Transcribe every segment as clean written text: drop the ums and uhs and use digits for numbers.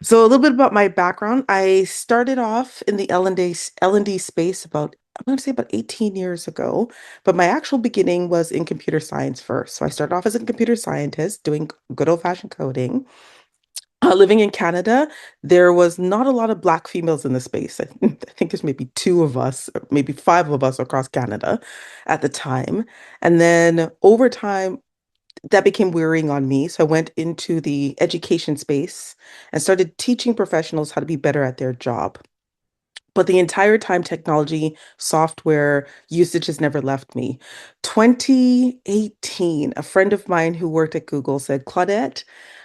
So a little bit about my background. I started off in the L&D space about, I'm going to say about 18 years ago, but my actual beginning was in computer science first. So I started off as a computer scientist doing good old-fashioned coding. Living in Canada, there was not a lot of Black females in the space. I think there's maybe two of us, or maybe five of us across Canada at the time. And then over time, that became wearing on me. So I went into the education space and started teaching professionals how to be better at their job. But the entire time, technology, software usage has never left me. 2018, a friend of mine who worked at Google said, Claudette,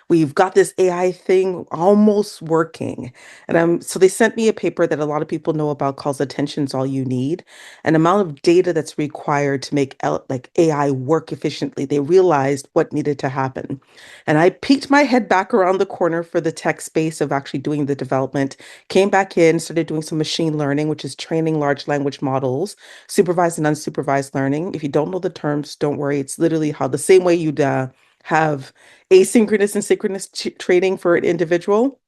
we've got this AI thing almost working. And so they sent me a paper that a lot of people know about called Attention's All You Need, an amount of data that's required to make like AI work efficiently. They realized what needed to happen. And I peeked my head back around the corner for the tech space of actually doing the development. Came back in, started doing some machine learning, which is training large language models, supervised and unsupervised learning. If you don't know the terms, don't worry. It's literally how the same way you'd have asynchronous and synchronous training for an individual,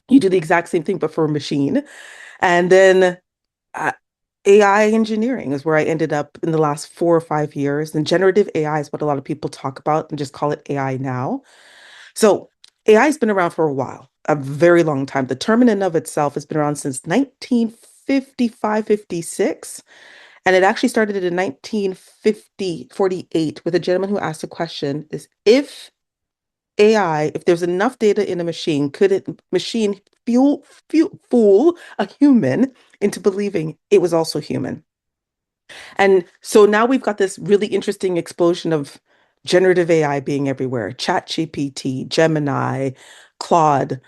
you do the exact same thing, but for a machine. And then uh, AI engineering is where I ended up in the last 4 or 5 years. And generative AI is what a lot of people talk about and just call it AI now. So AI has been around for a while, a very long time. The term in and of itself has been around since 1955, 56, and it actually started in 1948 with a gentleman who asked a question is if AI, if there's enough data in a machine, could it machine fool a human into believing it was also human? And so now we've got this really interesting explosion of generative AI being everywhere, ChatGPT, Gemini, Claude.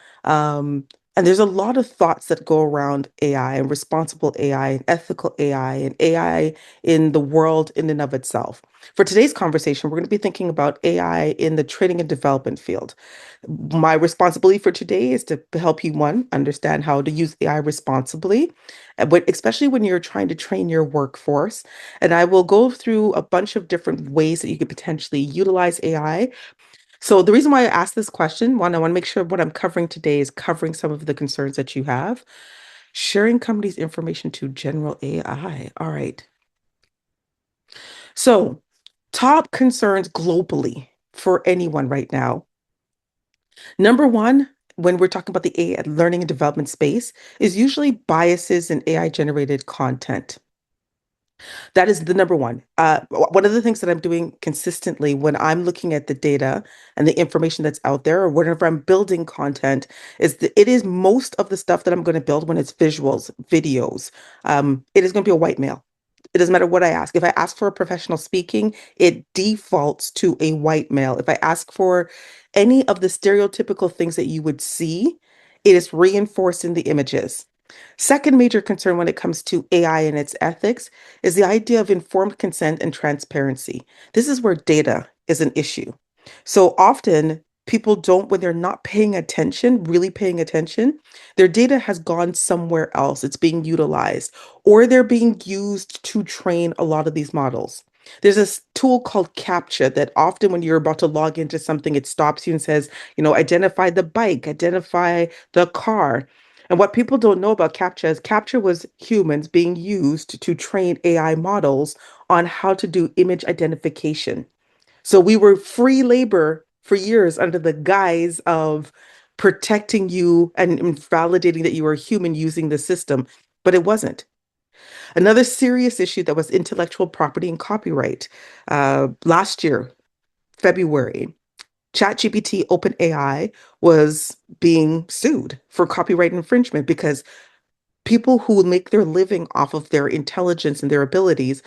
And there's a lot of thoughts that go around AI and responsible AI and ethical AI and AI in the world in and of itself. For today's conversation, we're going to be thinking about AI in the training and development field. My responsibility for today is to help you, one, understand how to use AI responsibly, especially when you're trying to train your workforce. And I will go through a bunch of different ways that you could potentially utilize AI. So the reason why I asked this question, one, I want to make sure what I'm covering today is covering some of the concerns that you have. Sharing companies' information to general AI. All right. So top concerns globally for anyone right now. Number one, when we're talking about the AI learning and development space, is usually biases in AI generated content. That is the number one. One of the things that I'm doing consistently when I'm looking at the data and the information that's out there, or whenever I'm building content, is that it is most of the stuff that I'm going to build when it's visuals, videos. It is going to be a white male. It doesn't matter what I ask. If I ask for a professional speaking, it defaults to a white male. If I ask for any of the stereotypical things that you would see, it is reinforced in the images. Second major concern when it comes to AI and its ethics is the idea of informed consent and transparency. This is where data is an issue. So often people don't, when they're not paying attention, really paying attention, their data has gone somewhere else. It's being utilized, or they're being used to train a lot of these models. There's this tool called CAPTCHA that often when you're about to log into something, it stops you and says, identify the bike, identify the car. And what people don't know about CAPTCHA is CAPTCHA was humans being used to train AI models on how to do image identification. So we were free labor for years under the guise of protecting you and validating that you were a human using the system, but it wasn't. Another serious issue that was intellectual property and copyright. Last year, February, ChatGPT OpenAI was being sued for copyright infringement because people who make their living off of their intelligence and their abilities,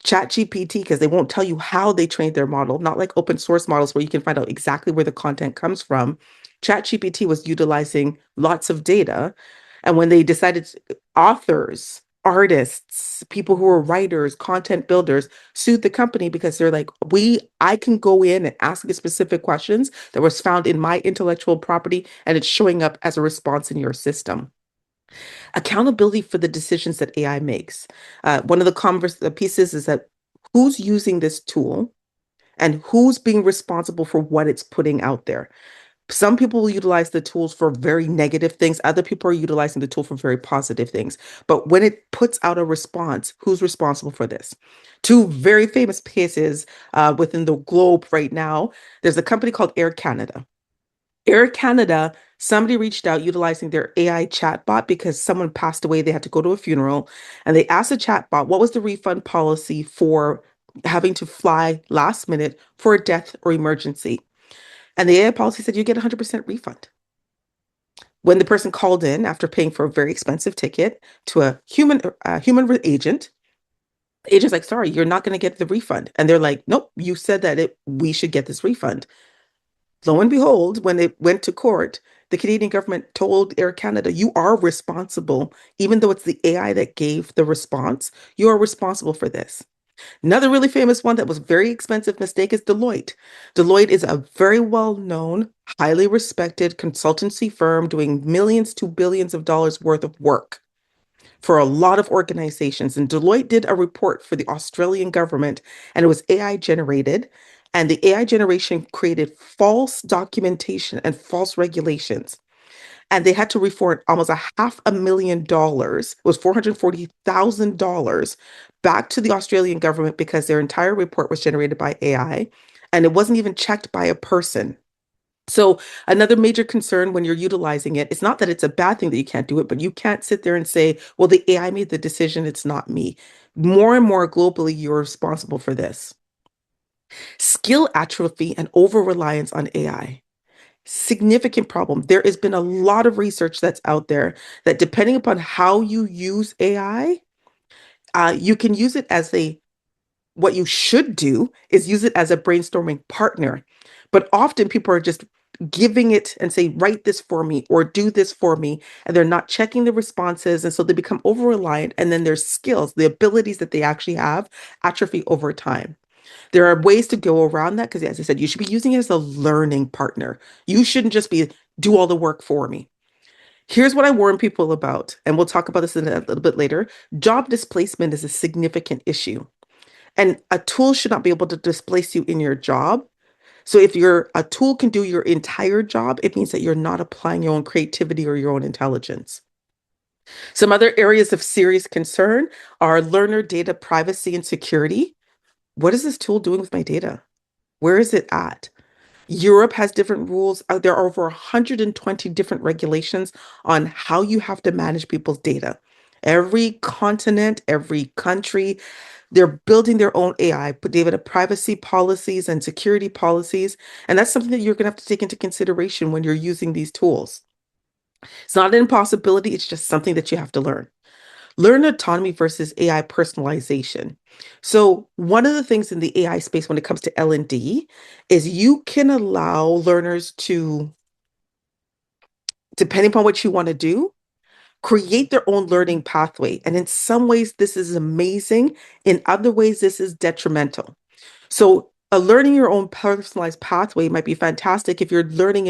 ChatGPT, because they won't tell you how they trained their model, not like open source models where you can find out exactly where the content comes from. ChatGPT was utilizing lots of data. And when they decided, authors, artists, people who are writers, content builders sued the company because they're like, I can go in and ask you specific questions that was found in my intellectual property, and it's showing up as a response in your system. Accountability for the decisions that AI makes. One of the pieces is that who's using this tool and who's being responsible for what it's putting out there. Some people will utilize the tools for very negative things. Other people are utilizing the tool for very positive things. But when it puts out a response, who's responsible for this? Two very famous cases within the globe right now. There's a company called Air Canada. Air Canada, somebody reached out utilizing their AI chatbot because someone passed away. They had to go to a funeral, and they asked the chatbot, what was the refund policy for having to fly last minute for a death or emergency? And the AI policy said you get 100% refund. When the person called in after paying for a very expensive ticket to a human agent, the agent's like, sorry, you're not going to get the refund. And they're like, nope, you said that we should get this refund. Lo and behold, when it went to court, the Canadian government told Air Canada, you are responsible, even though it's the AI that gave the response, you are responsible for this. Another really famous one that was very expensive mistake is Deloitte. Deloitte is a very well-known, highly respected consultancy firm doing millions to billions of dollars worth of work for a lot of organizations. And Deloitte did a report for the Australian government, and it was AI generated. And the AI generation created false documentation and false regulations. And they had to report almost a $500,000, it was $440,000 back to the Australian government because their entire report was generated by AI and it wasn't even checked by a person. So another major concern when you're utilizing it, it's not that it's a bad thing that you can't do it, but you can't sit there and say, well, the AI made the decision, it's not me. More and more globally, you're responsible for this. Skill atrophy and over-reliance on AI. Significant problem. There has been a lot of research that's out there that depending upon how you use AI, you can use it as what you should do is use it as a brainstorming partner. But often people are just giving it and say, write this for me or do this for me. And they're not checking the responses. And so they become over reliant. And then their skills, the abilities that they actually have, atrophy over time. There are ways to go around that because, as I said, you should be using it as a learning partner. You shouldn't just be do all the work for me. Here's what I warn people about, and we'll talk about this in a little bit later. Job displacement is a significant issue. And a tool should not be able to displace you in your job. So if a tool can do your entire job, it means that you're not applying your own creativity or your own intelligence. Some other areas of serious concern are learner data privacy and security. What is this tool doing with my data? Where is it at? Europe has different rules. There are over 120 different regulations on how you have to manage people's data. Every continent, every country, they're building their own AI, but they have privacy policies and security policies. And that's something that you're going to have to take into consideration when you're using these tools. It's not an impossibility, it's just something that you have to learn. Learn autonomy versus AI personalization. So, one of the things in the AI space when it comes to L&D is you can allow learners to, depending upon what you want to do, create their own learning pathway. And in some ways, this is amazing. In other ways, this is detrimental. So, learning your own personalized pathway might be fantastic if you're learning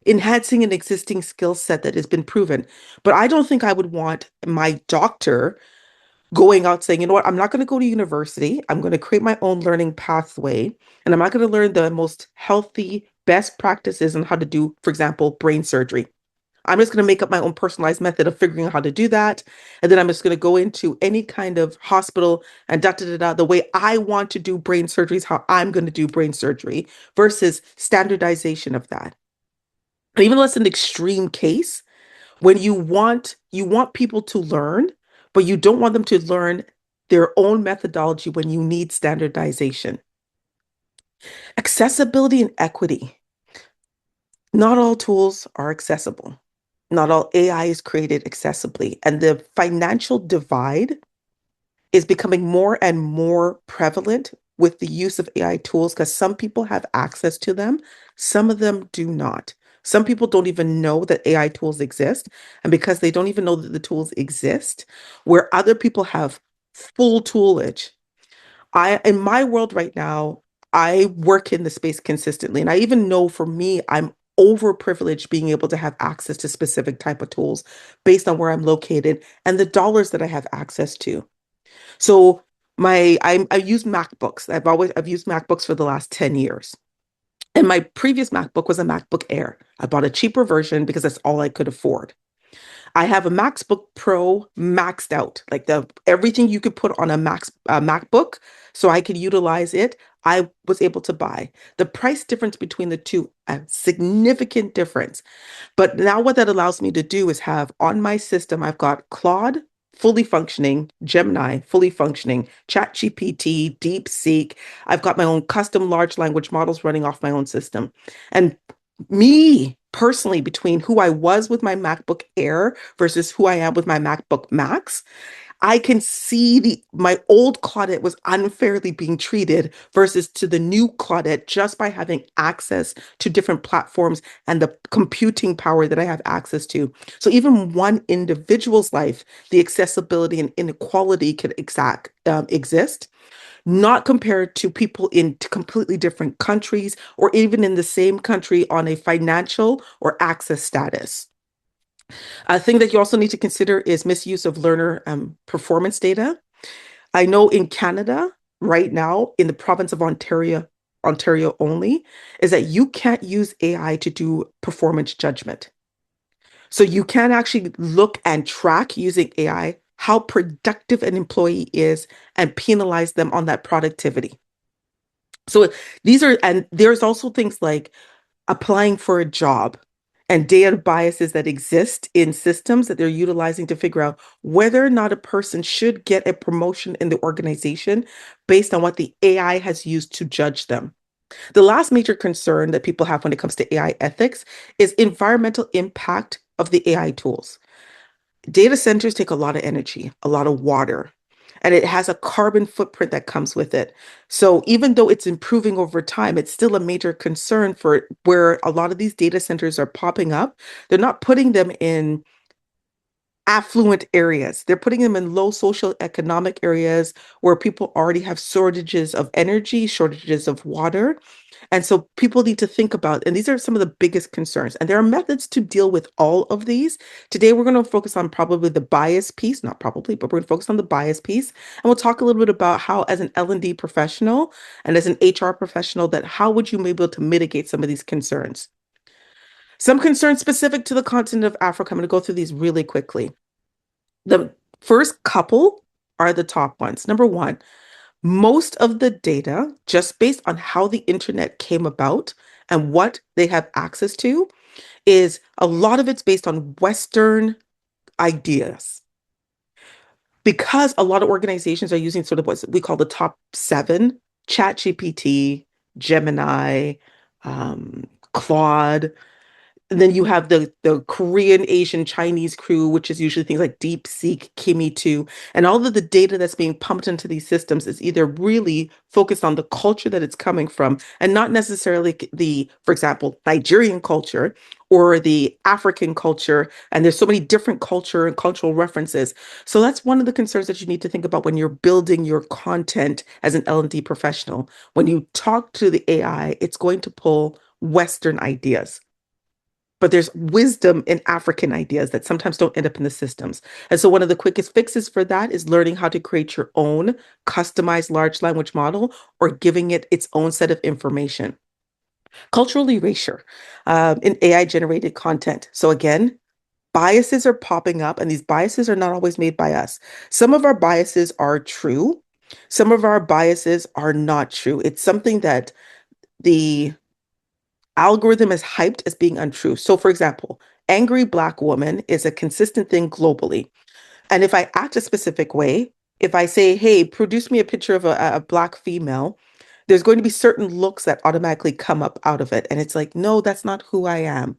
enhancing an existing skill set that has been proven. But I don't think I would want my doctor going out saying, you know what, I'm not going to go to university. I'm going to create my own learning pathway, and I'm not going to learn the most healthy, best practices on how to do, for example, brain surgery. I'm just going to make up my own personalized method of figuring out how to do that. And then I'm just going to go into any kind of hospital and da da da da. The way I want to do brain surgery is how I'm going to do brain surgery versus standardization of that. And even though it's an extreme case, when you want people to learn, but you don't want them to learn their own methodology when you need standardization. Accessibility and equity. Not all tools are accessible. Not all AI is created accessibly. And the financial divide is becoming more and more prevalent with the use of AI tools because some people have access to them, some of them do not. Some people don't even know that AI tools exist. And because they don't even know that the tools exist, where other people have full toolage. In my world right now, I work in the space consistently. And I even know for me, I'm overprivileged being able to have access to specific type of tools based on where I'm located and the dollars that I have access to. So I use MacBooks. I've used MacBooks for the last 10 years. And my previous MacBook was a MacBook Air. I bought a cheaper version because that's all I could afford. I have a MacBook Pro maxed out, like the everything you could put on a MacBook, so I could utilize it. I was able to buy. The price difference between the two, a significant difference. But now what that allows me to do is have on my system, I've got Claude fully functioning, Gemini fully functioning, ChatGPT, DeepSeek. I've got my own custom large language models running off my own system. And me personally, between who I was with my MacBook Air versus who I am with my MacBook Max, I can see the my old Claudette was unfairly being treated versus to the new Claudette just by having access to different platforms and the computing power that I have access to. So even one individual's life, the accessibility and inequality could exist, not compared to people in completely different countries or even in the same country on a financial or access status. A thing that you also need to consider is misuse of learner performance data. I know in Canada right now, in the province of Ontario only, is that you can't use AI to do performance judgment. So you can actually look and track using AI how productive an employee is and penalize them on that productivity. So and there's also things like applying for a job and data biases that exist in systems that they're utilizing to figure out whether or not a person should get a promotion in the organization based on what the AI has used to judge them. The last major concern that people have when it comes to AI ethics is environmental impact of the AI tools. Data centers take a lot of energy, a lot of water, and it has a carbon footprint that comes with it. So even though it's improving over time, it's still a major concern for where a lot of these data centers are popping up. They're not putting them in affluent areas. They're putting them in low social economic areas where people already have shortages of energy, shortages of water. And so people need to think about, and these are some of the biggest concerns. And there are methods to deal with all of these. Today, we're going to focus on probably the bias piece, not probably, but we're going to focus on the bias piece. And we'll talk a little bit about how, as an L&D professional and as an HR professional, that how would you be able to mitigate some of these concerns? Some concerns specific to the continent of Africa. I'm going to go through these really quickly. The first couple are the top ones. Number one, most of the data, just based on how the internet came about and what they have access to, is a lot of it's based on Western ideas. Because a lot of organizations are using sort of what we call the top seven, ChatGPT, Gemini, Claude, and then you have the Korean, Asian, Chinese crew, which is usually things like DeepSeek, Kimi 2, and all of the data that's being pumped into these systems is either really focused on the culture that it's coming from and not necessarily the, for example, Nigerian culture or the African culture. And there's so many different culture and cultural references. So that's one of the concerns that you need to think about when you're building your content as an L&D professional. When you talk to the AI, it's going to pull Western ideas, but there's wisdom in African ideas that sometimes don't end up in the systems. And so one of the quickest fixes for that is learning how to create your own customized large language model or giving it its own set of information. Cultural erasure in AI generated content. So again, biases are popping up, and these biases are not always made by us. Some of our biases are true. Some of our biases are not true. It's something that the algorithm is hyped as being untrue. So, for example, angry Black woman is a consistent thing globally. And if I act a specific way, if I say, hey, produce me a picture of a Black female, there's going to be certain looks that automatically come up out of it. And it's like, no, that's not who I am.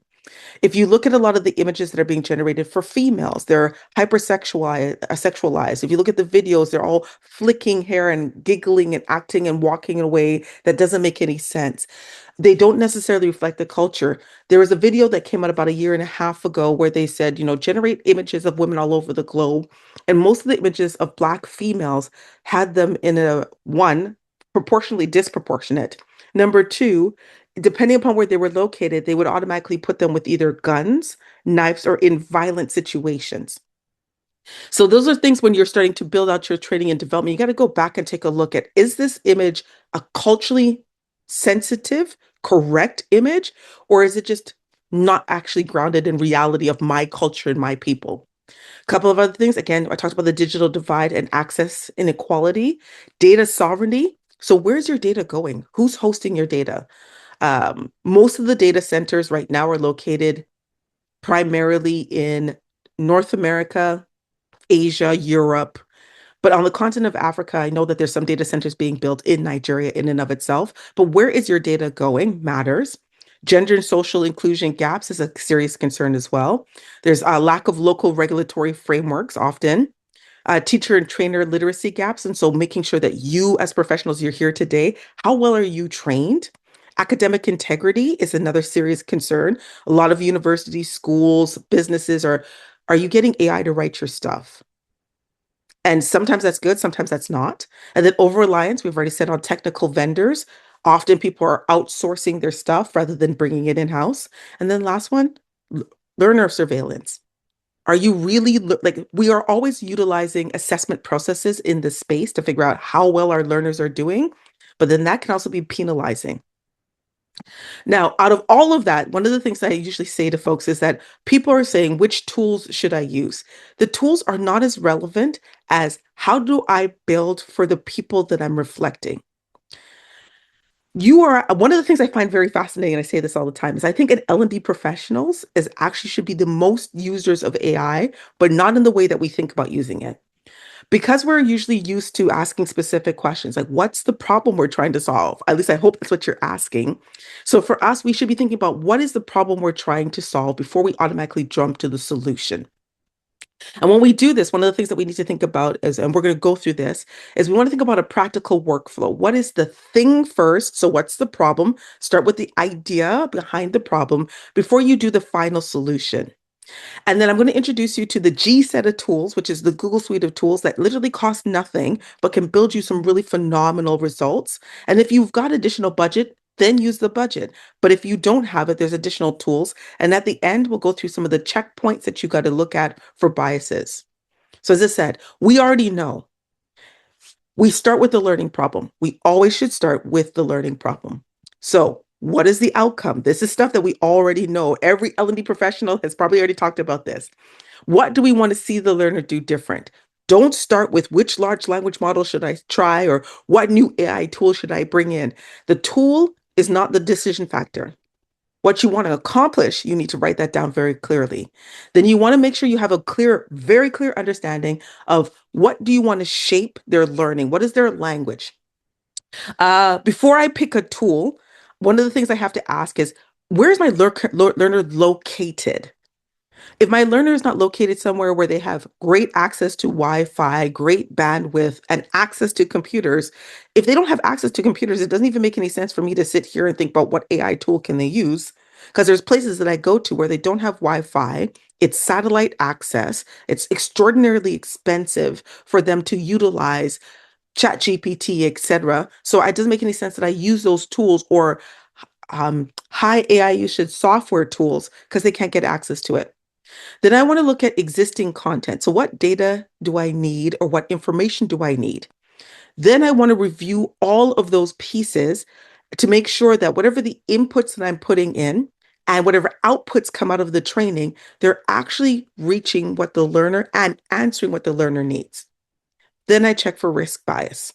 If you look at a lot of the images that are being generated for females, they're sexualized. If you look at the videos, they're all flicking hair and giggling and acting and walking in a way that doesn't make any sense. They don't necessarily reflect the culture. There was a video that came out about a year and a half ago where they said, generate images of women all over the globe. And most of the images of Black females had them in a one, proportionally disproportionate. Number two, depending upon where they were located, they would automatically put them with either guns, knives, or in violent situations. So those are things when you're starting to build out your training and development, you got to go back and take a look at, is this image a culturally sensitive, correct image, or is it just not actually grounded in reality of my culture and my people? A couple of other things. Again, I talked about the digital divide and access inequality, data sovereignty. So where's your data going? Who's hosting your data? Most of the data centers right now are located primarily in North America, Asia, Europe. But on the continent of Africa, I know that there's some data centers being built in Nigeria in and of itself. But where is your data going matters. Gender and social inclusion gaps is a serious concern as well. There's a lack of local regulatory frameworks often, teacher and trainer literacy gaps. And so making sure that you, as professionals, you're here today, how well are you trained? Academic integrity is another serious concern. A lot of universities, schools, businesses are you getting AI to write your stuff? And sometimes that's good, sometimes that's not. And then over reliance, we've already said on technical vendors. Often people are outsourcing their stuff rather than bringing it in-house. And then last one, learner surveillance. Are you really like we are always utilizing assessment processes in this space to figure out how well our learners are doing, but then that can also be penalizing. Now, out of all of that, one of the things that I usually say to folks is that people are saying, which tools should I use? The tools are not as relevant as how do I build for the people that I'm reflecting? You are one of the things I find very fascinating, and I say this all the time, is I think an L&D professionals is actually should be the most users of AI, but not in the way that we think about using it. Because we're usually used to asking specific questions, like what's the problem we're trying to solve? At least I hope that's what you're asking. So for us, we should be thinking about what is the problem we're trying to solve before we automatically jump to the solution. And when we do this, one of the things that we need to think about is, and we're going to go through this, is we want to think about a practical workflow. What is the thing first? So what's the problem? Start with the idea behind the problem before you do the final solution. And then I'm going to introduce you to the G set of tools, which is the Google suite of tools that literally cost nothing, but can build you some really phenomenal results. And if you've got additional budget, then use the budget. But if you don't have it, there's additional tools. And at the end, we'll go through some of the checkpoints that you got to look at for biases. So as I said, we already know we start with the learning problem. We always should start with the learning problem. So what is the outcome? This is stuff that we already know. Every L&D professional has probably already talked about this. What do we want to see the learner do different? Don't start with which large language model should I try or what new AI tool should I bring in. The tool is not the decision factor. What you want to accomplish, you need to write that down very clearly. Then you want to make sure you have a clear, very clear understanding of what do you want to shape their learning? What is their language? Before I pick a tool, one of the things I have to ask is, where's my learner located? If my learner is not located somewhere where they have great access to Wi-Fi, great bandwidth, and access to computers, if they don't have access to computers, it doesn't even make any sense for me to sit here and think about what AI tool can they use. Because there's places that I go to where they don't have Wi-Fi, it's satellite access, it's extraordinarily expensive for them to utilize ChatGPT, etc. So it doesn't make any sense that I use those tools or high AI usage software tools because they can't get access to it. Then I want to look at existing content. So what data do I need or what information do I need? Then I want to review all of those pieces to make sure that whatever the inputs that I'm putting in and whatever outputs come out of the training, they're actually reaching what the learner and answering what the learner needs. Then I check for risk bias.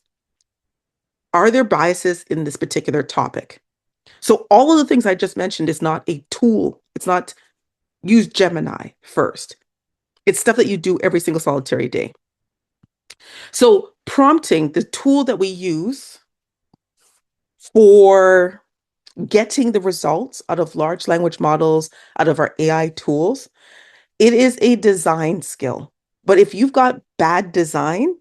Are there biases in this particular topic? So all of the things I just mentioned is not a tool. It's not use Gemini first. It's stuff that you do every single solitary day. So prompting, the tool that we use for getting the results out of large language models, out of our AI tools, it is a design skill. But if you've got bad design,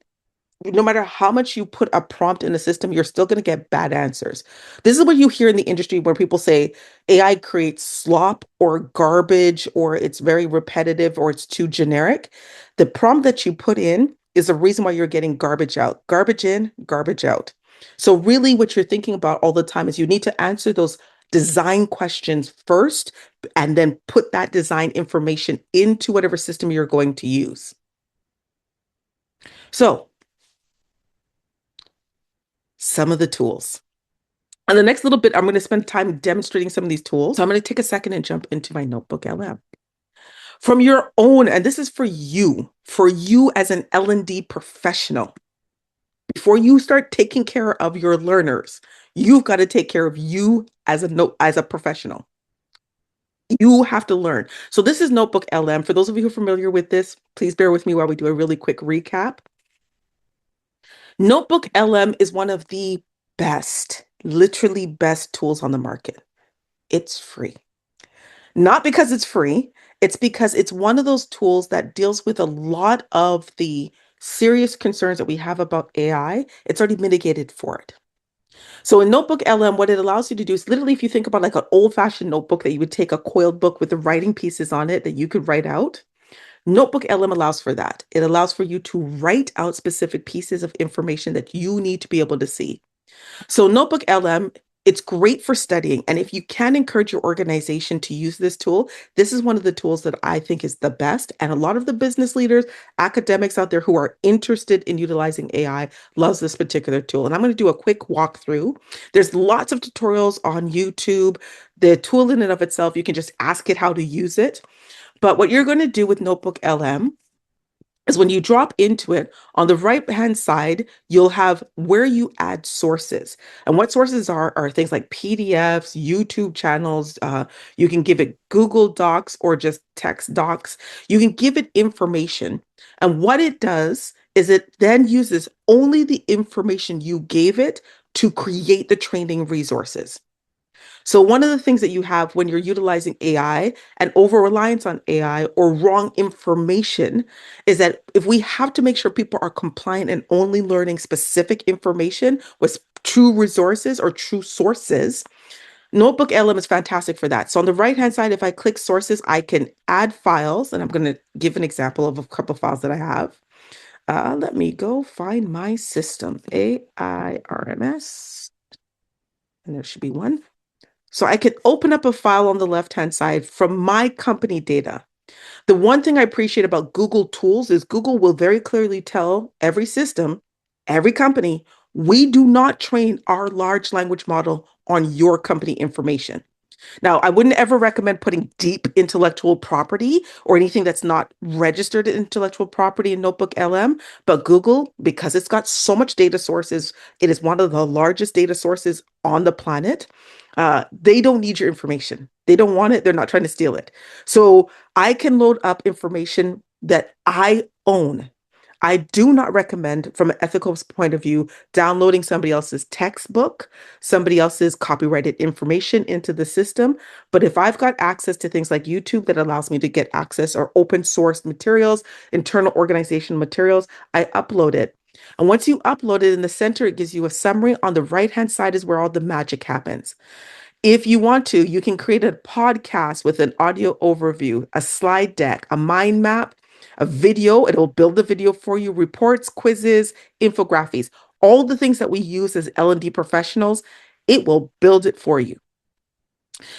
no matter how much you put a prompt in the system, you're still going to get bad answers. This is what you hear in the industry where people say AI creates slop or garbage, or it's very repetitive, or it's too generic. The prompt that you put in is the reason why you're getting garbage out, garbage in, garbage out. So, really, what you're thinking about all the time is you need to answer those design questions first and then put that design information into whatever system you're going to use. So, some of the tools. And the next little bit, I'm going to spend time demonstrating some of these tools. So I'm going to take a second and jump into my Notebook LM. From your own, and this is for you as an L&D professional, before you start taking care of your learners, you've got to take care of you as a professional. You have to learn. So this is Notebook LM. For those of you who are familiar with this, please bear with me while we do a really quick recap. Notebook LM is one of the best, literally best tools on the market. It's free. Not because it's free, it's because it's one of those tools that deals with a lot of the serious concerns that we have about AI. It's already mitigated for it. So in Notebook LM, what it allows you to do is literally, if you think about like an old-fashioned notebook that you would take a coiled book with the writing pieces on it that you could write out, Notebook LM allows for that. It allows for you to write out specific pieces of information that you need to be able to see. So Notebook LM, it's great for studying. And if you can encourage your organization to use this tool, this is one of the tools that I think is the best. And a lot of the business leaders, academics out there who are interested in utilizing AI loves this particular tool. And I'm going to do a quick walkthrough. There's lots of tutorials on YouTube. The tool in and of itself, you can just ask it how to use it. But what you're going to do with Notebook LM is when you drop into it, on the right-hand side, you'll have where you add sources. And what sources are things like PDFs, YouTube channels. You can give it Google Docs or just text docs. You can give it information. And what it does is it then uses only the information you gave it to create the training resources. So one of the things that you have when you're utilizing AI and over reliance on AI or wrong information is that if we have to make sure people are compliant and only learning specific information with true resources or true sources, Notebook LM is fantastic for that. So on the right-hand side, if I click sources, I can add files, and I'm going to give an example of a couple of files that I have. Let me go find my system, AIRMS, and there should be one. So I could open up a file on the left-hand side from my company data. The one thing I appreciate about Google Tools is Google will very clearly tell every system, every company, we do not train our large language model on your company information. Now, I wouldn't ever recommend putting deep intellectual property or anything that's not registered intellectual property in Notebook LM, but Google, because it's got so much data sources, it is one of the largest data sources on the planet. They don't need your information. They don't want it. They're not trying to steal it. So I can load up information that I own. I do not recommend, from an ethical point of view, downloading somebody else's textbook, somebody else's copyrighted information into the system. But if I've got access to things like YouTube that allows me to get access or open source materials, internal organization materials, I upload it. And once you upload it in the center, it gives you a summary. On the right-hand side is where all the magic happens. If you want to, you can create a podcast with an audio overview, a slide deck, a mind map, a video. It'll build the video for you, reports, quizzes, infographics, all the things that we use as L&D professionals. It will build it for you.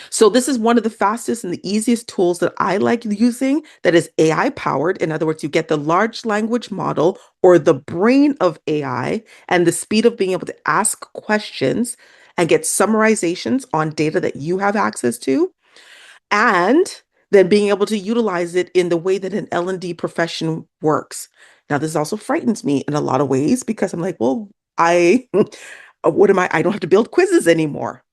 So this is one of the fastest and the easiest tools that I like using that is AI powered. In other words, you get the large language model or the brain of AI and the speed of being able to ask questions and get summarizations on data that you have access to, and then being able to utilize it in the way that an L&D profession works. Now, this also frightens me in a lot of ways because I'm like, well, I, what am I? I don't have to build quizzes anymore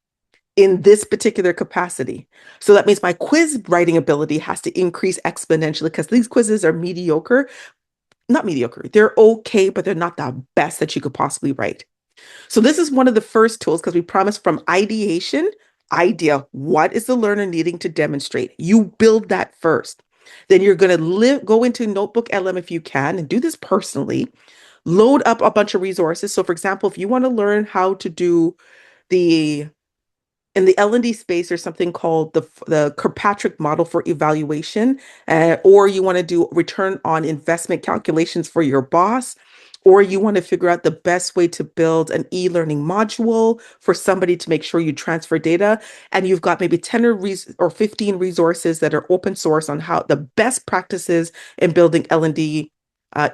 in this particular capacity. So that means my quiz writing ability has to increase exponentially because these quizzes are mediocre. Not mediocre, they're okay, but they're not the best that you could possibly write. So this is one of the first tools because we promised from ideation, idea, what is the learner needing to demonstrate? You build that first. Then you're going to go into Notebook LM if you can and do this personally. Load up a bunch of resources. So for example, if you want to learn how to do the in the L&D space, there's something called the Kirkpatrick model for evaluation, or you want to do return on investment calculations for your boss, or you want to figure out the best way to build an e-learning module for somebody to make sure you transfer data. And you've got maybe 10 or 15 resources that are open source on how the best practices in building L&D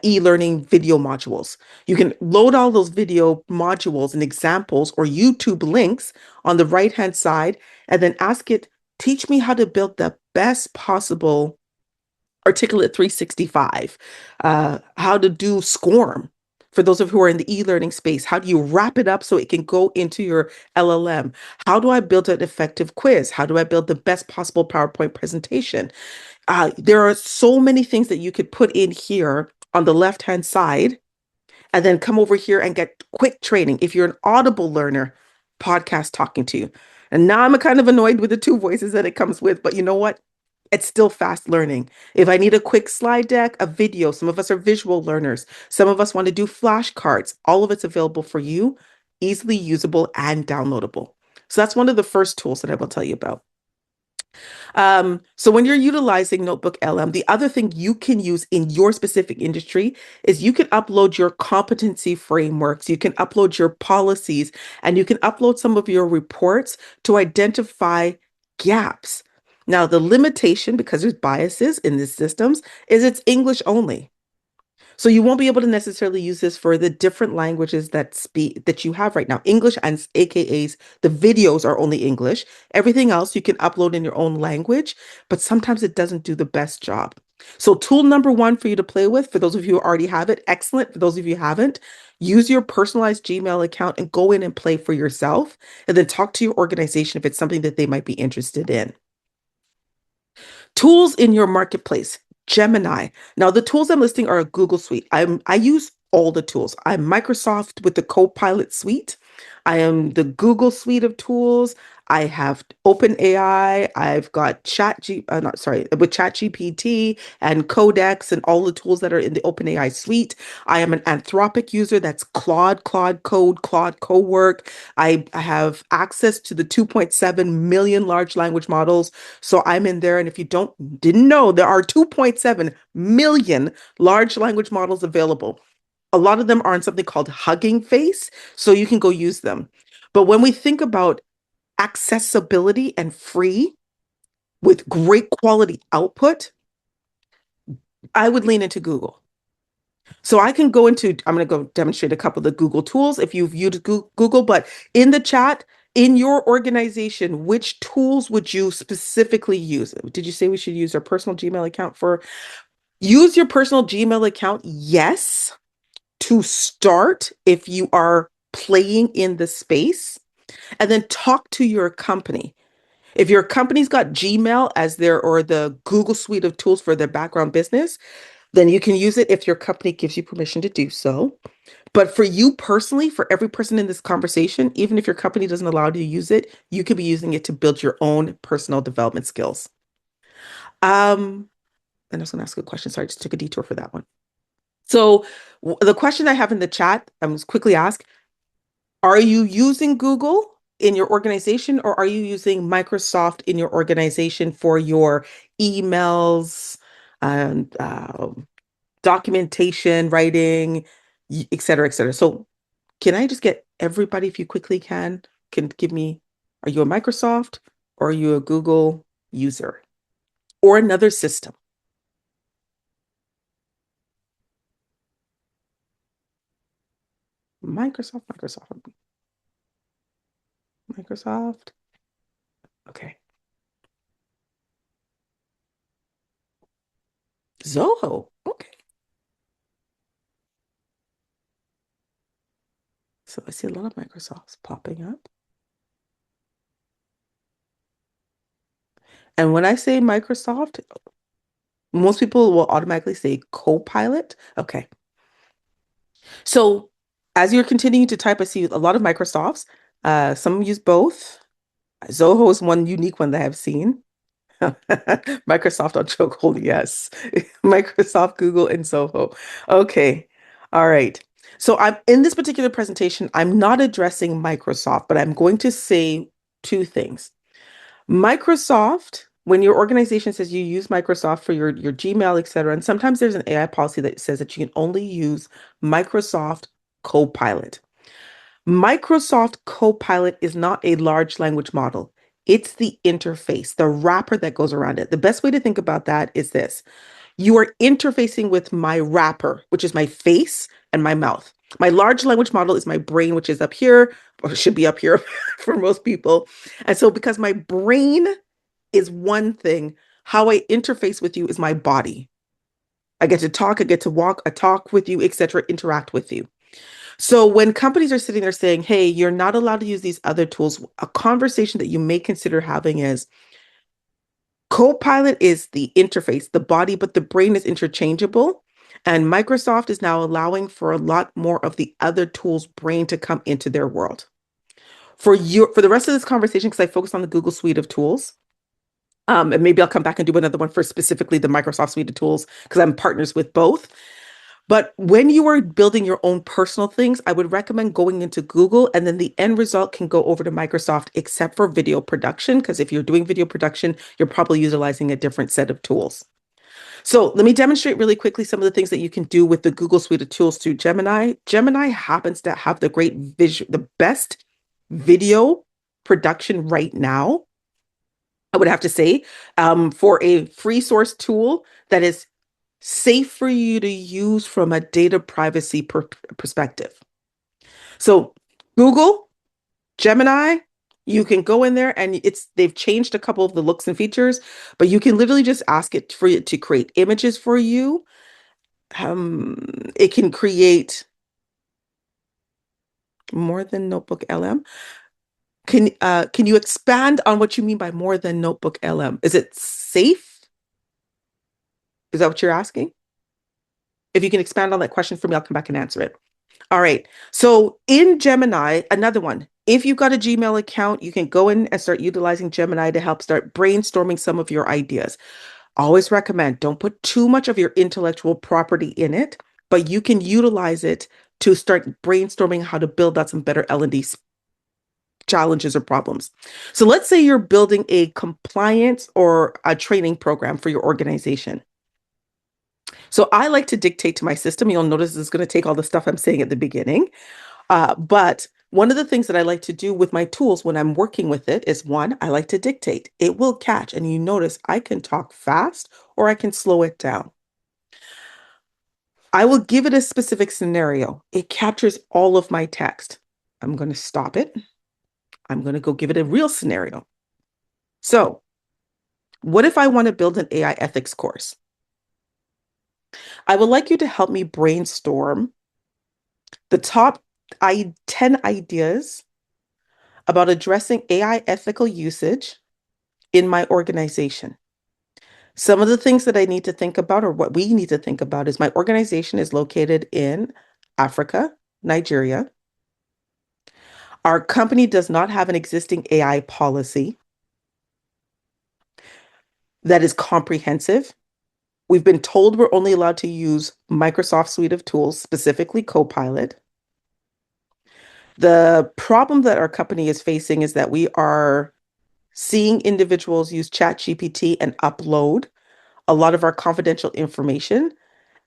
e-learning video modules. You can load all those video modules and examples or YouTube links on the right-hand side and then ask it, teach me how to build the best possible Articulate 365, how to do SCORM. For those of who are in the e-learning space, how do you wrap it up so it can go into your LLM? How do I build an effective quiz? How do I build the best possible PowerPoint presentation? There are so many things that you could put in here on the left-hand side and then come over here and get quick training. If you're an Audible learner, podcast talking to you. And now I'm kind of annoyed with the two voices that it comes with, but you know what? It's still fast learning. If I need a quick slide deck, a video, some of us are visual learners. Some of us want to do flashcards. All of it's available for you, easily usable and downloadable. So that's one of the first tools that I will tell you about. So when you're utilizing Notebook LM, the other thing you can use in your specific industry is you can upload your competency frameworks, you can upload your policies, and you can upload some of your reports to identify gaps. Now, the limitation, because there's biases in these systems, is it's English only. So you won't be able to necessarily use this for the different languages that you have right now. English and AKAs, the videos are only English. Everything else you can upload in your own language, but sometimes it doesn't do the best job. So tool number one for you to play with, for those of you who already have it, excellent. For those of you who haven't, use your personalized Gmail account and go in and play for yourself, and then talk to your organization if it's something that they might be interested in. Tools in your marketplace. Gemini. Now, the tools I'm listing are a Google Suite. I use all the tools. I'm Microsoft with the Copilot Suite. I am the Google Suite of tools. I have OpenAI. I've got with ChatGPT and Codex and all the tools that are in the OpenAI suite. I am an Anthropic user. That's Claude Code, Claude Cowork. I have access to the 2.7 million large language models. So I'm in there. And if you didn't know, there are 2.7 million large language models available. A lot of them are on something called Hugging Face, so you can go use them. But when we think about accessibility and free with great quality output, I would lean into Google. So I'm going to go demonstrate a couple of the Google tools if you've used Google, but in the chat, in your organization, which tools would you specifically use? Did you say we should use our personal Gmail account use your personal Gmail account? Yes, to start if you are playing in the space, and then talk to your company. If your company's got Gmail as or the Google suite of tools for their background business, then you can use it if your company gives you permission to do so. But for you personally, for every person in this conversation, even if your company doesn't allow you to use it, you could be using it to build your own personal development skills. And I was going to ask a question. Sorry, I just took a detour for that one. So the question I have in the chat, I was quickly asked, are you using Google in your organization, or are you using Microsoft in your organization for your emails and documentation, writing, et cetera, et cetera? So can I just get everybody, if you quickly can give me, are you a Microsoft or are you a Google user or another system? Microsoft. Okay. Zoho. Okay. So I see a lot of Microsofts popping up. And when I say Microsoft, most people will automatically say Copilot. Okay. So as you're continuing to type, I see a lot of Microsofts. Some use both. Zoho is one unique one that I've seen. Microsoft on chokehold, yes. Microsoft, Google, and Zoho. Okay. All right. So I'm in this particular presentation, I'm not addressing Microsoft, but I'm going to say two things. Microsoft, when your organization says you use Microsoft for your Gmail, et cetera, and sometimes there's an AI policy that says that you can only use Microsoft Copilot. Microsoft Copilot is not a large language model. It's the interface, the wrapper that goes around it. The best way to think about that is this. You are interfacing with my wrapper, which is my face and my mouth. My large language model is my brain, which is up here, or should be up here for most people. And so, because my brain is one thing, how I interface with you is my body. I get to talk, I get to walk, I talk with you, etc., interact with you. So when companies are sitting there saying, hey, you're not allowed to use these other tools, a conversation that you may consider having is Copilot is the interface, the body, but the brain is interchangeable. And Microsoft is now allowing for a lot more of the other tools' brain to come into their world. For the rest of this conversation, because I focus on the Google suite of tools, and maybe I'll come back and do another one for specifically the Microsoft suite of tools because I'm partners with both. But when you are building your own personal things, I would recommend going into Google and then the end result can go over to Microsoft, except for video production. Because if you're doing video production, you're probably utilizing a different set of tools. So let me demonstrate really quickly some of the things that you can do with the Google Suite of tools through Gemini. Gemini happens to have the best video production right now, I would have to say, for a free source tool that is safe for you to use from a data privacy perspective. So Google, Gemini, you can go in there and they've changed a couple of the looks and features, but you can literally just ask it for it to create images for you. It can create more than Notebook LM. Can you expand on what you mean by more than Notebook LM? Is it safe? Is that what you're asking? If you can expand on that question for me, I'll come back and answer it. All right. So in Gemini, another one, if you've got a Gmail account, you can go in and start utilizing Gemini to help start brainstorming some of your ideas. Always recommend don't put too much of your intellectual property in it, but you can utilize it to start brainstorming how to build out some better L&D challenges or problems. So let's say you're building a compliance or a training program for your organization. So I like to dictate to my system. You'll notice it's going to take all the stuff I'm saying at the beginning. But one of the things that I like to do with my tools when I'm working with it is one, I like to dictate. It will catch. And you notice I can talk fast or I can slow it down. I will give it a specific scenario. It captures all of my text. I'm going to stop it. I'm going to go give it a real scenario. So, what if I want to build an AI ethics course? I would like you to help me brainstorm the top 10 ideas about addressing AI ethical usage in my organization. Some of the things that I need to think about, or what we need to think about, is my organization is located in Africa, Nigeria. Our company does not have an existing AI policy that is comprehensive. We've been told we're only allowed to use Microsoft suite of tools, specifically Copilot. The problem that our company is facing is that we are seeing individuals use ChatGPT and upload a lot of our confidential information.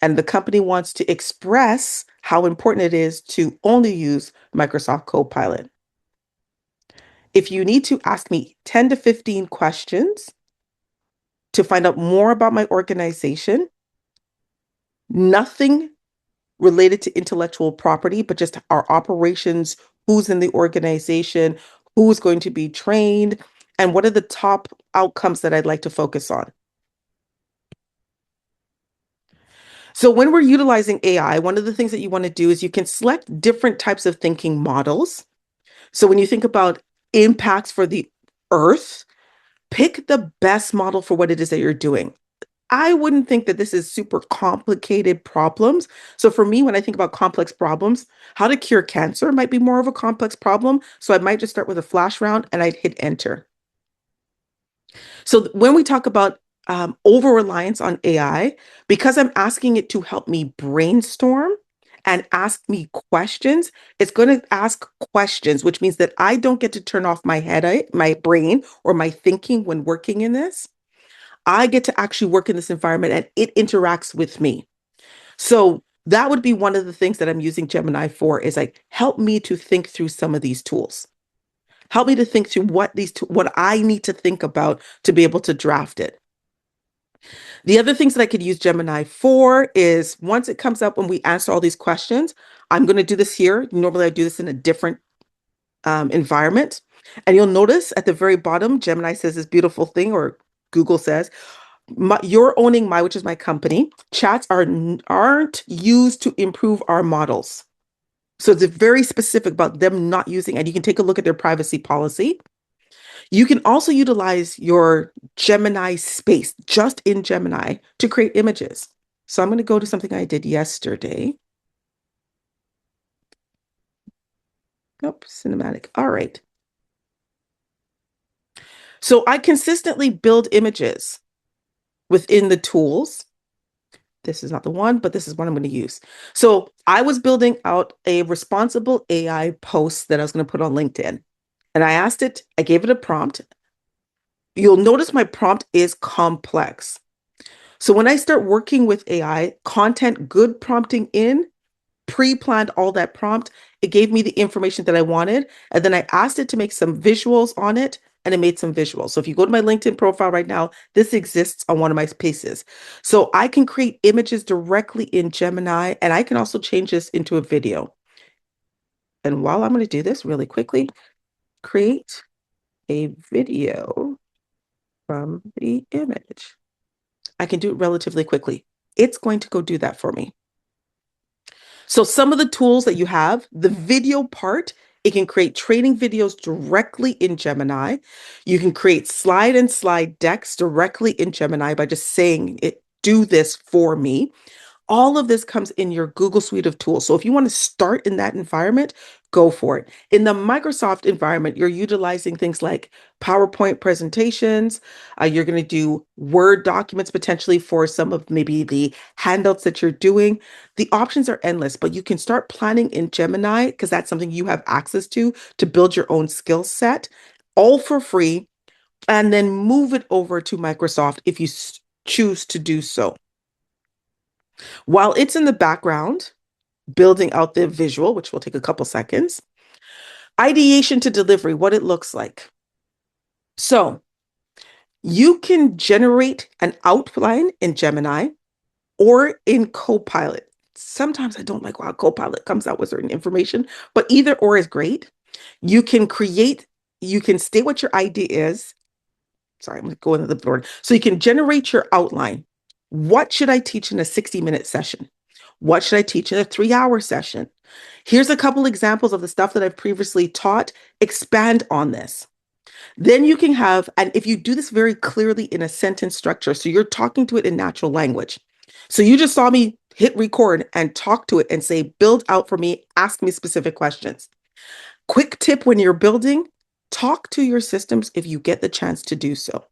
And the company wants to express how important it is to only use Microsoft Copilot. If you need to ask me 10 to 15 questions to find out more about my organization, nothing related to intellectual property, but just our operations, who's in the organization, who's going to be trained, and what are the top outcomes that I'd like to focus on. So when we're utilizing AI, one of the things that you want to do is you can select different types of thinking models. So when you think about impacts for the earth, pick the best model for what it is that you're doing. I wouldn't think that this is super complicated problems. So for me, when I think about complex problems, how to cure cancer might be more of a complex problem. So I might just start with a flash round and I'd hit enter. So when we talk about over reliance on AI, because I'm asking it to help me brainstorm and ask me questions, it's going to ask questions, which means that I don't get to turn off my head, my brain, or my thinking when working in this. I get to actually work in this environment and it interacts with me. So that would be one of the things that I'm using Gemini for is like, help me to think through some of these tools. Help me to think through what I need to think about to be able to draft it. The other things that I could use Gemini for is once it comes up when we answer all these questions, I'm going to do this here. Normally, I do this in a different environment. And you'll notice at the very bottom, Gemini says this beautiful thing, or Google says, you're owning my, which is my company. Chats aren't used to improve our models. So it's very specific about them not using, and you can take a look at their privacy policy. You can also utilize your Gemini space just in Gemini to create images. So I'm going to go to something I did yesterday. Nope, cinematic. All right. So I consistently build images within the tools. This is not the one, but this is what I'm going to use. So I was building out a responsible AI post that I was going to put on LinkedIn. And I asked it, I gave it a prompt. You'll notice my prompt is complex. So when I start working with AI, content, good prompting in, pre-planned all that prompt, it gave me the information that I wanted. And then I asked it to make some visuals on it, and it made some visuals. So if you go to my LinkedIn profile right now, this exists on one of my spaces. So I can create images directly in Gemini, and I can also change this into a video. And while I'm going to do this really quickly, create a video from the image. I can do it relatively quickly. It's going to go do that for me. So some of the tools that you have, the video part, it can create training videos directly in Gemini. You can create slide decks directly in Gemini by just saying it, do this for me. All of this comes in your Google suite of tools. So if you want to start in that environment, go for it. In the Microsoft environment, you're utilizing things like PowerPoint presentations. You're going to do Word documents potentially for some of maybe the handouts that you're doing. The options are endless, but you can start planning in Gemini because that's something you have access to build your own skill set, all for free, and then move it over to Microsoft if you choose to do so. While it's in the background, building out the visual, which will take a couple seconds, ideation to delivery, what it looks like. So you can generate an outline in Gemini or in Copilot. Sometimes I don't like how Copilot comes out with certain information, but either or is great. You can state what your idea is. Sorry, I'm going to go into the board. So you can generate your outline. What should I teach in a 60-minute session? What should I teach in a 3-hour session? Here's a couple examples of the stuff that I've previously taught. Expand on this. Then you can have, and if you do this very clearly in a sentence structure, so you're talking to it in natural language. So you just saw me hit record and talk to it and say, build out for me, ask me specific questions. Quick tip when you're building, talk to your systems if you get the chance to do so.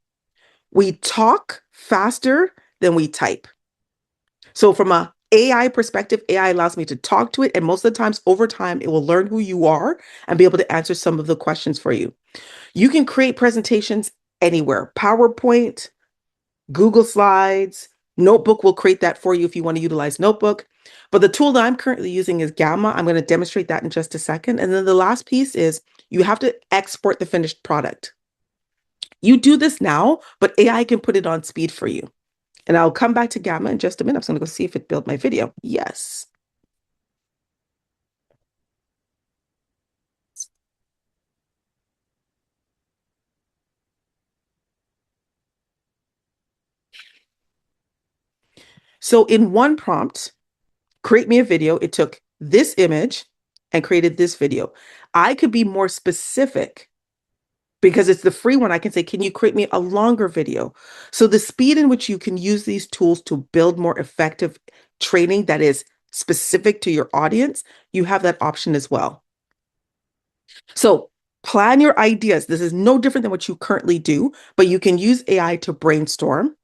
We talk faster than we type. So from a AI perspective, AI allows me to talk to it, and most of the times over time, it will learn who you are and be able to answer some of the questions for you. You can create presentations anywhere. PowerPoint, Google Slides, Notebook will create that for you if you want to utilize Notebook. But the tool that I'm currently using is Gamma. I'm going to demonstrate that in just a second. And then the last piece is you have to export the finished product. You do this now, but AI can put it on speed for you. And I'll come back to Gamma in just a minute. I'm just going to go see if it built my video. Yes. So in one prompt, create me a video. It took this image and created this video. I could be more specific because it's the free one. I can say, can you create me a longer video? So the speed in which you can use these tools to build more effective training that is specific to your audience, you have that option as well. So plan your ideas. This is no different than what you currently do, but you can use AI to brainstorm.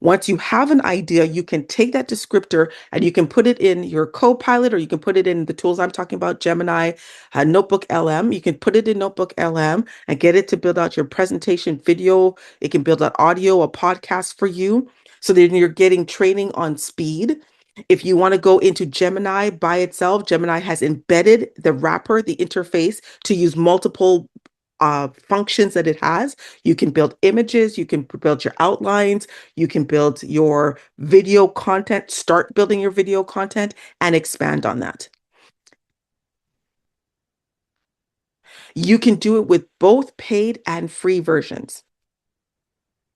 Once you have an idea, you can take that descriptor and you can put it in your Copilot, or you can put it in the tools I'm talking about, Gemini, Notebook LM. You can put it in Notebook LM and get it to build out your presentation video. It can build out audio, a podcast for you. So then you're getting training on speed. If you want to go into Gemini by itself, Gemini has embedded the wrapper, the interface to use multiple functions that it has. You can build images, you can build your outlines, you can build your video content, start building your video content, and expand on that. You can do it with both paid and free versions.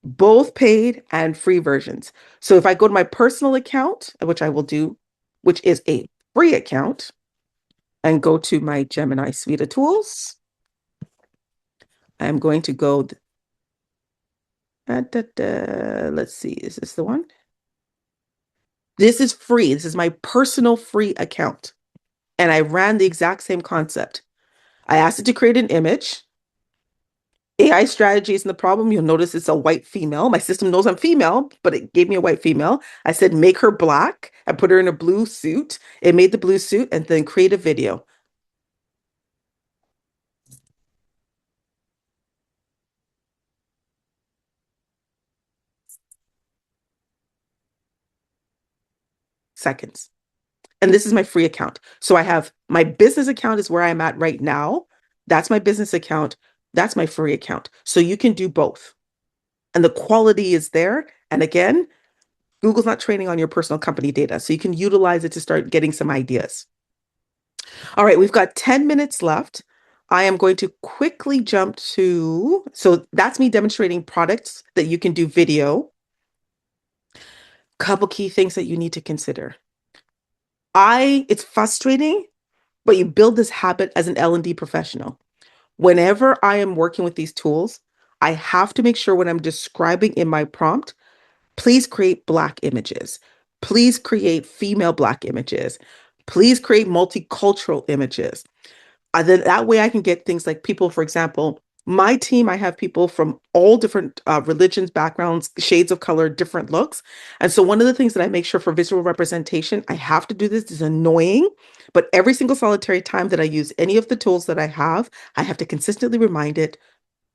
Both paid and free versions. So if I go to my personal account, which I will do, which is a free account, and go to my Gemini suite of tools, I'm going to go, let's see, is this the one? This is free. This is my personal free account. And I ran the exact same concept. I asked it to create an image. AI strategy isn't the problem. You'll notice it's a white female. My system knows I'm female, but it gave me a white female. I said, make her black. I put her in a blue suit. It made the blue suit and then create a video. Seconds. And this is my free account. So I have my business account is where I'm at right now. That's my business account. That's my free account. So you can do both. And the quality is there. And again, Google's not training on your personal company data. So you can utilize it to start getting some ideas. All right, we've got 10 minutes left. I am going to quickly jump to, so that's me demonstrating products that you can do video. Couple key things that you need to consider. It's frustrating, but you build this habit as an L&D professional. Whenever I am working with these tools, I have to make sure when I'm describing in my prompt, please create Black images. Please create female Black images. Please create multicultural images. Then that way I can get things like people, for example, my team, I have people from all different religions, backgrounds, shades of color, different looks. And so one of the things that I make sure for visual representation, I have to do this, is annoying, but every single solitary time that I use any of the tools that I have to consistently remind it,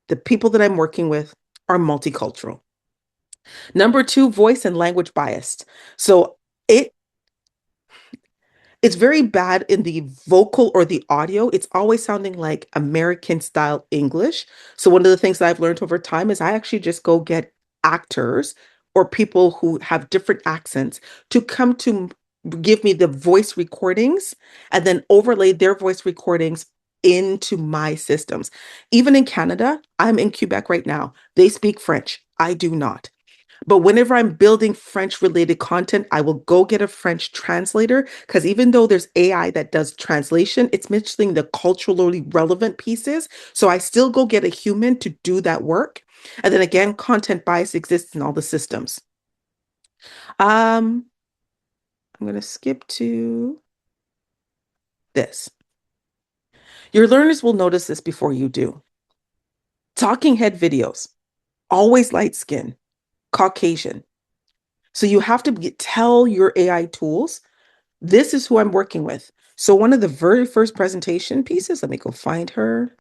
the people that I'm working with are multicultural. Number two, voice and language biased. So it it's very bad in the vocal or the audio. It's always sounding like American style English. So one of the things that I've learned over time is I actually just go get actors or people who have different accents to come to give me the voice recordings and then overlay their voice recordings into my systems. Even in Canada, I'm in Quebec right now. They speak French. I do not. But whenever I'm building French related content, I will go get a French translator because even though there's AI that does translation, it's mentioning the culturally relevant pieces. So I still go get a human to do that work. And then again, content bias exists in all the systems. I'm going to skip to this. Your learners will notice this before you do. Talking head videos, always light skin, Caucasian. So you have to tell your AI tools, this is who I'm working with. So one of the very first presentation pieces, let me go find her.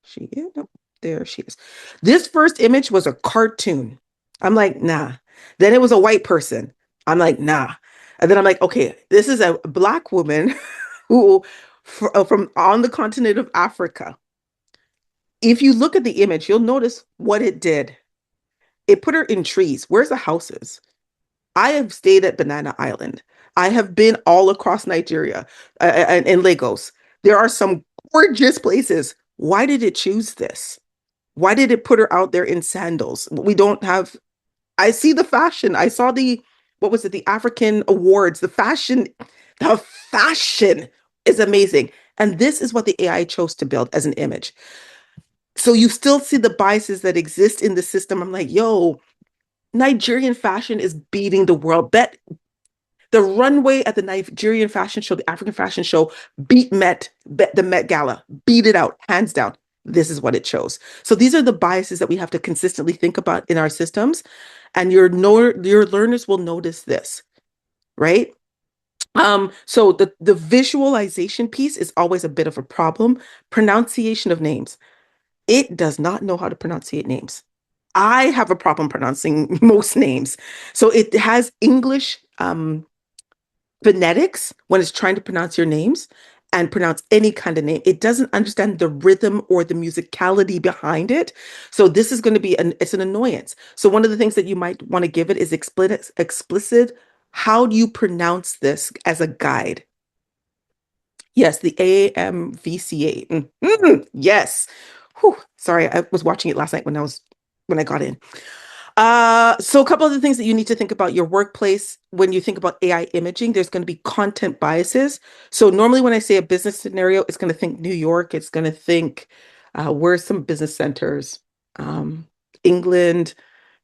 She is, nope, there she is. This first image was a cartoon. I'm like, nah. Then it was a white person. I'm like, nah. And then I'm like, okay, this is a Black woman who from on the continent of Africa. If you look at the image, you'll notice what it did. It put her in trees. Where's the houses? I have stayed at Banana Island. I have been all across Nigeria and in Lagos. There are some gorgeous places. Why did it choose this? Why did it put her out there in sandals? We don't have, I see the fashion. I saw what was it, the African Awards. The fashion is amazing. And this is what the AI chose to build as an image. So you still see the biases that exist in the system. I'm like, yo, Nigerian fashion is beating the world. Bet the runway at the Nigerian fashion show, the African fashion show, the Met Gala, beat it out, hands down. This is what it shows. So these are the biases that we have to consistently think about in our systems, and your learners will notice this, right? So the visualization piece is always a bit of a problem. Pronunciation of names. It does not know how to pronunciate names. I have a problem pronouncing most names. So it has English phonetics when it's trying to pronounce your names. and pronounce any kind of name. It doesn't understand the rhythm or the musicality behind it. So this is going to be it's an annoyance. So one of the things that you might want to give it is explicit. How do you pronounce this as a guide? Yes, the AMVCA. Yes. Whew. Sorry, I was watching it last night when I got in. So a couple of the things that you need to think about your workplace when you think about AI imaging, there's going to be content biases. So normally when I say a business scenario, it's going to think New York, it's going to think where's some business centers, um, England,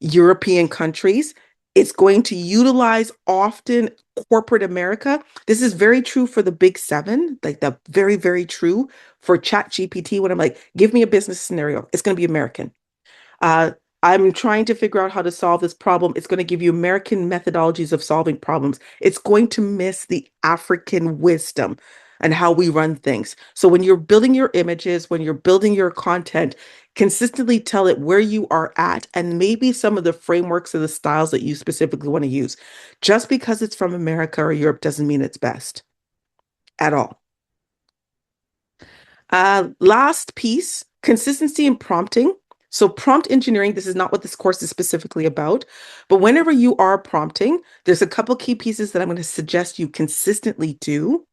European countries. It's going to utilize often corporate America. This is very true for the big seven, like the very, very true for Chat GPT. When I'm like, give me a business scenario, it's going to be American. Uh, I'm trying to figure out how to solve this problem. It's going to give you American methodologies of solving problems. It's going to miss the African wisdom and how we run things. So when you're building your images, when you're building your content, consistently tell it where you are at and maybe some of the frameworks or the styles that you specifically want to use. Just because it's from America or Europe doesn't mean it's best at all. Last piece, consistency in prompting. So prompt engineering, this is not what this course is specifically about, but whenever you are prompting, there's a couple key pieces that I'm going to suggest you consistently do.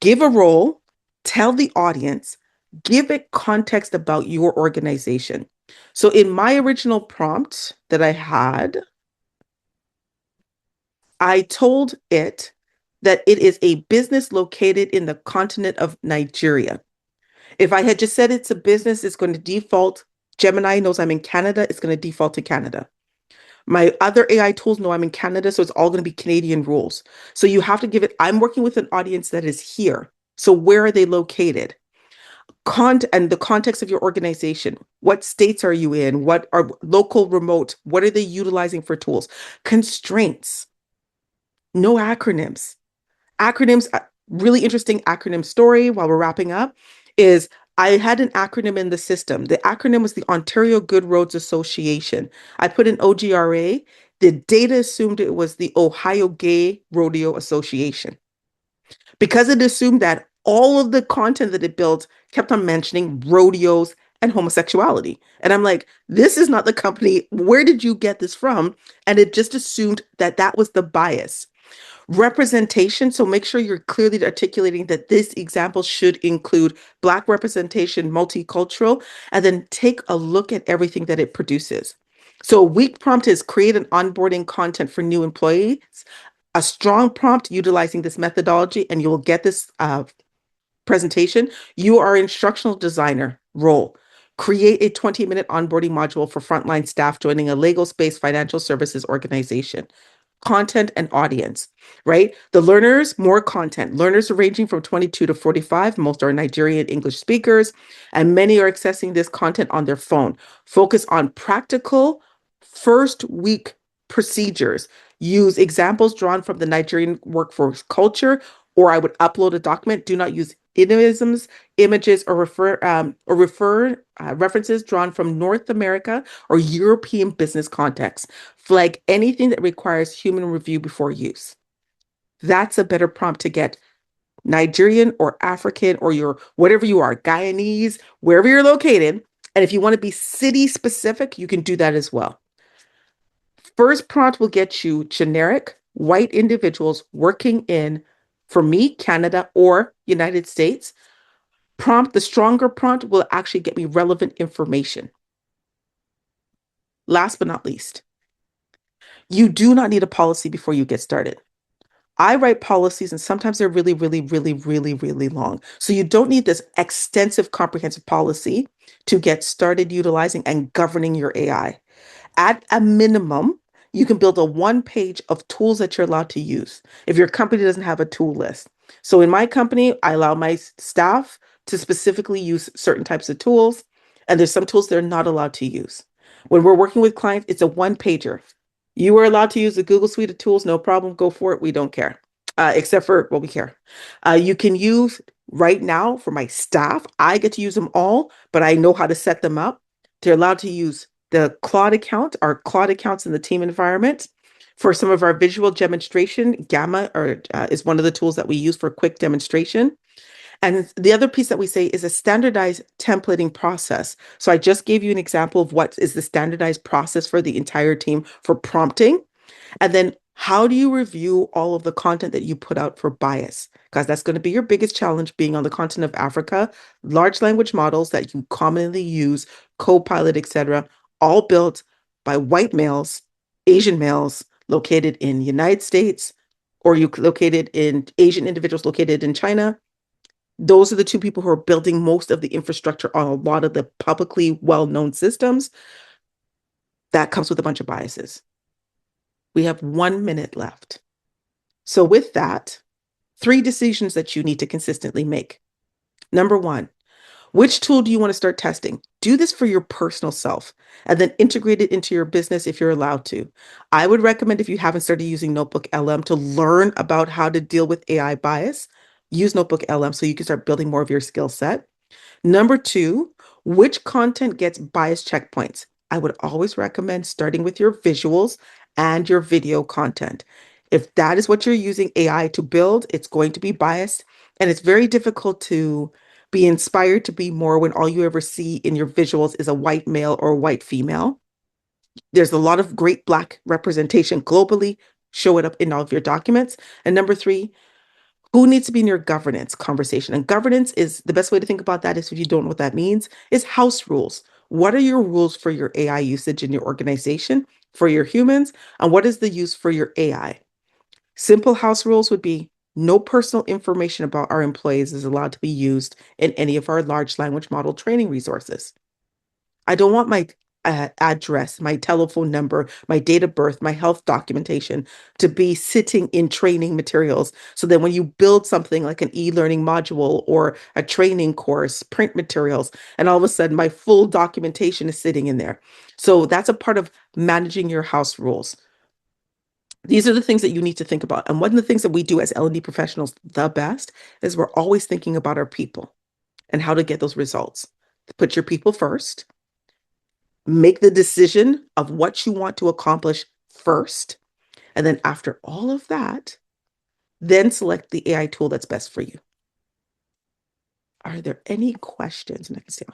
Give a role, tell the audience, give it context about your organization. So in my original prompt that I had, I told it that it is a business located in the continent of Nigeria. If I had just said it's a business, it's going to default. Gemini knows I'm in Canada, it's going to default to Canada. My other AI tools know I'm in Canada, so it's all going to be Canadian rules. So you have to give it, I'm working with an audience that is here. So where are they located? And the context of your organization. What states are you in? What are local, remote? What are they utilizing for tools? Constraints, no acronyms. Acronyms, really interesting acronym story while we're wrapping up is I had an acronym in the system. The acronym was the Ontario Good Roads Association. I put in OGRA. The data assumed it was the Ohio Gay Rodeo Association because it assumed that all of the content that it built kept on mentioning rodeos and homosexuality. And I'm like, this is not the company. Where did you get this from? And it just assumed that that was the bias. Representation. So make sure you're clearly articulating that this example should include Black representation, multicultural, and then take a look at everything that it produces. So a weak prompt is create an onboarding content for new employees. A strong prompt utilizing this methodology, and you will get this presentation. You are instructional designer role. Create a 20-minute onboarding module for frontline staff joining a Lagos-based financial services organization. Content and audience, right? The learners, more content. Learners are ranging from 22 to 45. Most are Nigerian English speakers, and many are accessing this content on their phone. Focus on practical first week procedures. Use examples drawn from the Nigerian workforce culture, or I would upload a document. Do not use idioms, images, or refer references drawn from North America or European business context. Flag anything that requires human review before use. That's a better prompt to get Nigerian or African or your whatever you are, Guyanese, wherever you're located. And if you want to be city specific, you can do that as well. First prompt will get you generic white individuals working in, for me, Canada or United States. The stronger prompt will actually get me relevant information. Last but not least, you do not need a policy before you get started. I write policies and sometimes they're really, really, really, really, really long. So you don't need this extensive, comprehensive policy to get started utilizing and governing your AI. At a minimum, you can build a one page of tools that you're allowed to use if your company doesn't have a tool list. So in my company, I allow my staff to specifically use certain types of tools, and there's some tools they're not allowed to use. When we're working with clients, it's a one pager. You are allowed to use the Google Suite of tools, no problem, go for it. We don't care, except for, well, we care. You can use right now for my staff, I get to use them all, but I know how to set them up. They're allowed to use the Claude account, our Claude accounts in the team environment. For some of our visual demonstration, Gamma is one of the tools that we use for quick demonstration. And the other piece that we say is a standardized templating process. So I just gave you an example of what is the standardized process for the entire team for prompting. And then how do you review all of the content that you put out for bias? Because that's going to be your biggest challenge being on the continent of Africa. Large language models that you commonly use, Copilot, etc., all built by white males, Asian males located in the United States, or you located in Asian individuals located in China. Those are the two people who are building most of the infrastructure on a lot of the publicly well-known systems. That comes with a bunch of biases. We have 1 minute left. So, with that, 3 decisions that you need to consistently make. Number one, which tool do you want to start testing? Do this for your personal self and then integrate it into your business if you're allowed to. I would recommend, if you haven't started using Notebook LM to learn about how to deal with AI bias, use Notebook LM so you can start building more of your skill set. Number two, which content gets bias checkpoints? I would always recommend starting with your visuals and your video content. If that is what you're using AI to build, it's going to be biased. And it's very difficult to be inspired to be more when all you ever see in your visuals is a white male or a white female. There's a lot of great Black representation globally. Show it up in all of your documents. And number three, who needs to be in your governance conversation? And governance is the best way to think about that is, if you don't know what that means, is house rules. What are your rules for your AI usage in your organization, for your humans? And what is the use for your AI? Simple house rules would be no personal information about our employees is allowed to be used in any of our large language model training resources. I don't want my address, my telephone number, my date of birth, my health documentation to be sitting in training materials. So that when you build something like an e-learning module or a training course, print materials, and all of a sudden my full documentation is sitting in there. So that's a part of managing your house rules. These are the things that you need to think about. And one of the things that we do as L&D professionals the best is we're always thinking about our people and how to get those results. Put your people first. Make the decision of what you want to accomplish first. And then after all of that, then select the AI tool that's best for you. Are there any questions? And I can see